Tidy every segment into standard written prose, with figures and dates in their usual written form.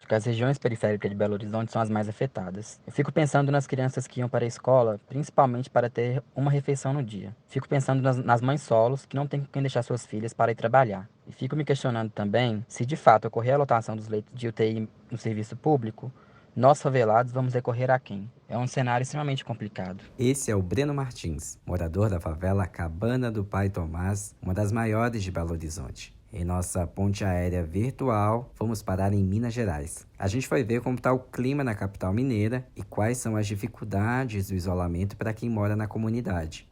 que as regiões periféricas de Belo Horizonte são as mais afetadas. Eu fico pensando nas crianças que iam para a escola, principalmente para ter uma refeição no dia. Fico pensando nas mães solos que não têm com quem deixar suas filhas para ir trabalhar. E fico me questionando também se de fato ocorrer a lotação dos leitos de UTI no serviço público, nós favelados vamos recorrer a quem? É um cenário extremamente complicado. Esse é o Breno Martins, morador da favela Cabana do Pai Tomás, uma das maiores de Belo Horizonte. Em nossa ponte aérea virtual, fomos parar em Minas Gerais. A gente foi ver como está o clima na capital mineira e quais são as dificuldades do isolamento para quem mora na comunidade.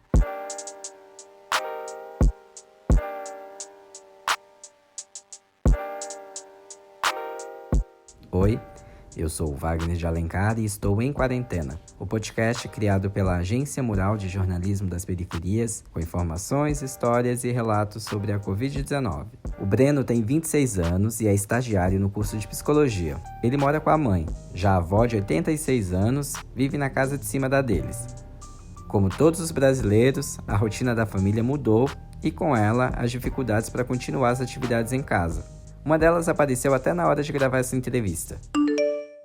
Oi, eu sou o Wagner de Alencar e estou em Quarentena, o podcast criado pela Agência Mural de Jornalismo das Periferias, com informações, histórias e relatos sobre a Covid-19. O Breno tem 26 anos e é estagiário no curso de Psicologia. Ele mora com a mãe. Já a avó de 86 anos vive na casa de cima da deles. Como todos os brasileiros, a rotina da família mudou e com ela as dificuldades para continuar as atividades em casa. Uma delas apareceu até na hora de gravar essa entrevista.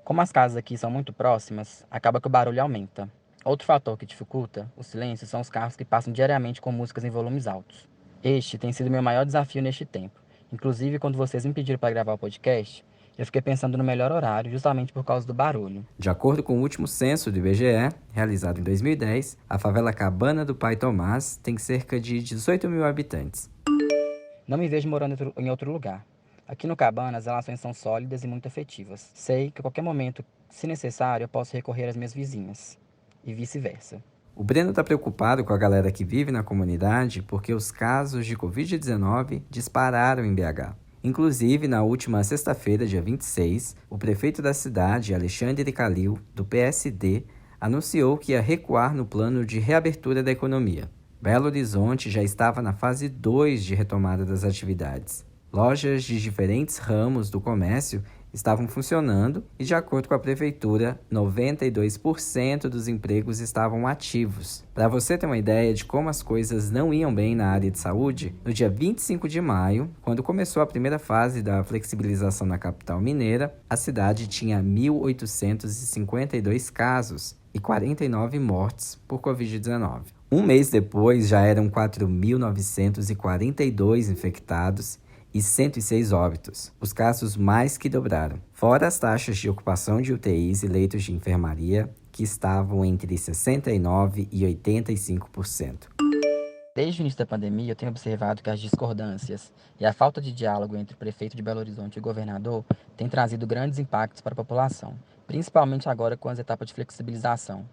Como as casas aqui são muito próximas, acaba que o barulho aumenta. Outro fator que dificulta o silêncio são os carros que passam diariamente com músicas em volumes altos. Este tem sido meu maior desafio neste tempo. Inclusive, quando vocês me pediram para gravar o podcast, eu fiquei pensando no melhor horário justamente por causa do barulho. De acordo com o último censo do IBGE, realizado em 2010, a favela Cabana do Pai Tomás tem cerca de 18 mil habitantes. Não me vejo morando em outro lugar. Aqui no Cabana, as relações são sólidas e muito afetivas. Sei que a qualquer momento, se necessário, eu posso recorrer às minhas vizinhas. E vice-versa. O Breno está preocupado com a galera que vive na comunidade porque os casos de Covid-19 dispararam em BH. Inclusive, na última sexta-feira, dia 26, o prefeito da cidade, Alexandre Calil, do PSD, anunciou que ia recuar no plano de reabertura da economia. Belo Horizonte já estava na fase 2 de retomada das atividades. Lojas de diferentes ramos do comércio estavam funcionando e, de acordo com a prefeitura, 92% dos empregos estavam ativos. Para você ter uma ideia de como as coisas não iam bem na área de saúde, no dia 25 de maio, quando começou a primeira fase da flexibilização na capital mineira, a cidade tinha 1.852 casos e 49 mortes por Covid-19. Um mês depois, já eram 4.942 infectados e 106 óbitos, os casos mais que dobraram, fora as taxas de ocupação de UTIs e leitos de enfermaria, que estavam entre 69% e 85%. Desde o início da pandemia, eu tenho observado que as discordâncias e a falta de diálogo entre o prefeito de Belo Horizonte e o governador têm trazido grandes impactos para a população, principalmente agora com as etapas de flexibilização,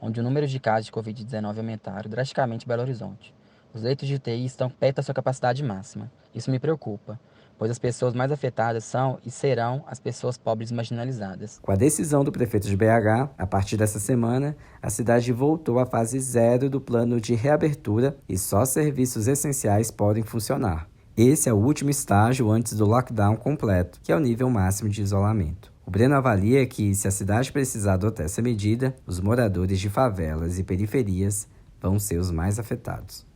onde o número de casos de Covid-19 aumentaram drasticamente em Belo Horizonte. Os leitos de UTI estão perto da sua capacidade máxima. Isso me preocupa, pois as pessoas mais afetadas são e serão as pessoas pobres e marginalizadas. Com a decisão do prefeito de BH, a partir dessa semana, a cidade voltou à fase 0 do plano de reabertura e só serviços essenciais podem funcionar. Esse é o último estágio antes do lockdown completo, que é o nível máximo de isolamento. O Breno avalia que, se a cidade precisar adotar essa medida, os moradores de favelas e periferias vão ser os mais afetados.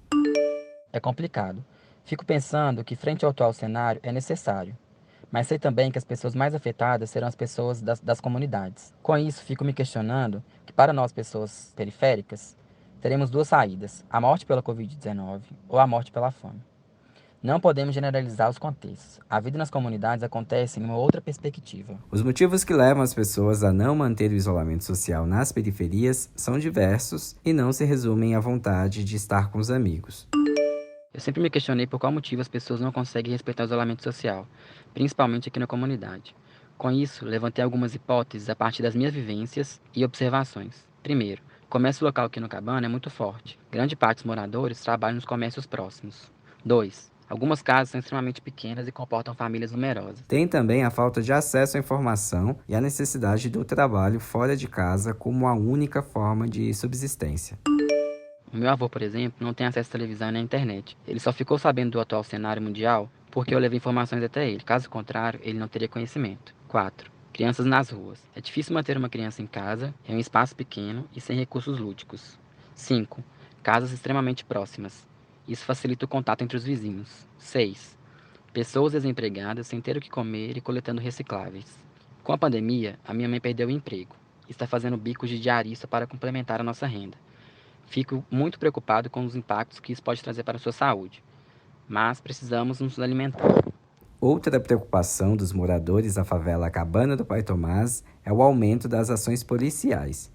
É complicado. Fico pensando que, frente ao atual cenário, é necessário. Mas sei também que as pessoas mais afetadas serão as pessoas das comunidades. Com isso, fico me questionando que, para nós, pessoas periféricas, teremos duas saídas: a morte pela Covid-19 ou a morte pela fome. Não podemos generalizar os contextos. A vida nas comunidades acontece em uma outra perspectiva. Os motivos que levam as pessoas a não manter o isolamento social nas periferias são diversos e não se resumem à vontade de estar com os amigos. Eu sempre me questionei por qual motivo as pessoas não conseguem respeitar o isolamento social, principalmente aqui na comunidade. Com isso, levantei algumas hipóteses a partir das minhas vivências e observações. Primeiro, o comércio local aqui no Cabana é muito forte. Grande parte dos moradores trabalham nos comércios próximos. 2. Algumas casas são extremamente pequenas e comportam famílias numerosas. Tem também a falta de acesso à informação e a necessidade do trabalho fora de casa como a única forma de subsistência. O meu avô, por exemplo, não tem acesso à televisão e à internet. Ele só ficou sabendo do atual cenário mundial porque eu levei informações até ele. Caso contrário, ele não teria conhecimento. 4. Crianças nas ruas. É difícil manter uma criança em casa, em um espaço pequeno e sem recursos lúdicos. 5. Casas extremamente próximas. Isso facilita o contato entre os vizinhos. 6. Pessoas desempregadas sem ter o que comer e coletando recicláveis. Com a pandemia, a minha mãe perdeu o emprego e está fazendo bicos de diarista para complementar a nossa renda. Fico muito preocupado com os impactos que isso pode trazer para a sua saúde, mas precisamos nos alimentar. Outra preocupação dos moradores da favela Cabana do Pai Tomás é o aumento das ações policiais.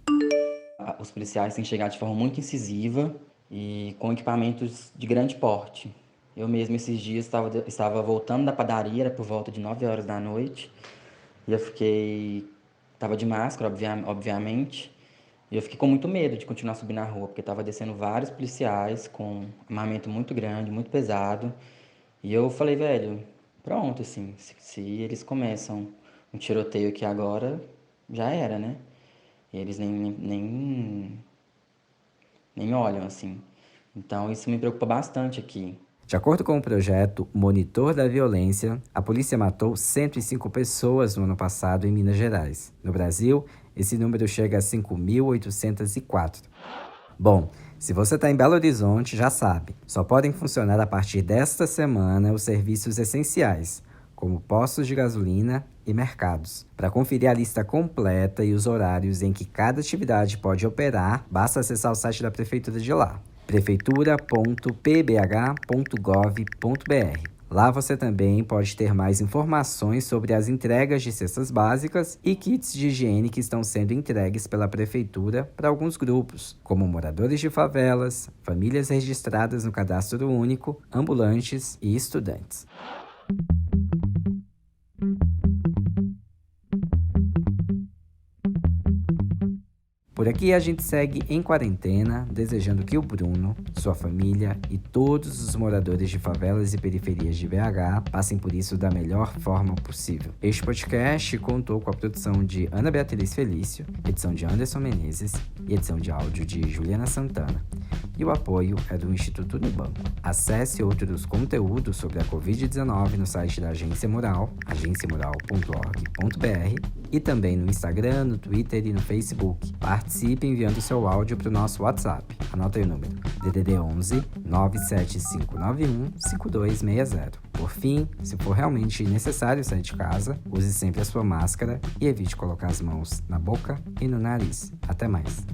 Os policiais têm chegado de forma muito incisiva e com equipamentos de grande porte. Eu mesmo esses dias estava voltando da padaria, era por volta de 9 horas da noite, e estava de máscara, obviamente, e eu fiquei com muito medo de continuar subindo na rua, porque estava descendo vários policiais com um armamento muito grande, muito pesado, e eu falei, velho, pronto, assim, se eles começam um tiroteio aqui agora, já era, né? E eles nem olham, assim. Então, isso me preocupa bastante aqui. De acordo com o projeto Monitor da Violência, a polícia matou 105 pessoas no ano passado em Minas Gerais. No Brasil, esse número chega a 5.804. Bom, se você está em Belo Horizonte, já sabe, só podem funcionar a partir desta semana os serviços essenciais, como postos de gasolina e mercados. Para conferir a lista completa e os horários em que cada atividade pode operar, basta acessar o site da prefeitura de lá, prefeitura.pbh.gov.br. Lá você também pode ter mais informações sobre as entregas de cestas básicas e kits de higiene que estão sendo entregues pela prefeitura para alguns grupos, como moradores de favelas, famílias registradas no Cadastro Único, ambulantes e estudantes. Por aqui a gente segue em quarentena, desejando que o Bruno, sua família e todos os moradores de favelas e periferias de BH passem por isso da melhor forma possível. Este podcast contou com a produção de Ana Beatriz Felício, edição de Anderson Menezes e edição de áudio de Juliana Santana. E o apoio é do Instituto Nubanco. Acesse outros conteúdos sobre a Covid-19 no site da Agência Mural, agenciamural.org.br, e também no Instagram, no Twitter e no Facebook. Participe enviando seu áudio para o nosso WhatsApp. Anota aí o número: DDD 11 97591 5260. Por fim, se for realmente necessário sair de casa, use sempre a sua máscara e evite colocar as mãos na boca e no nariz. Até mais.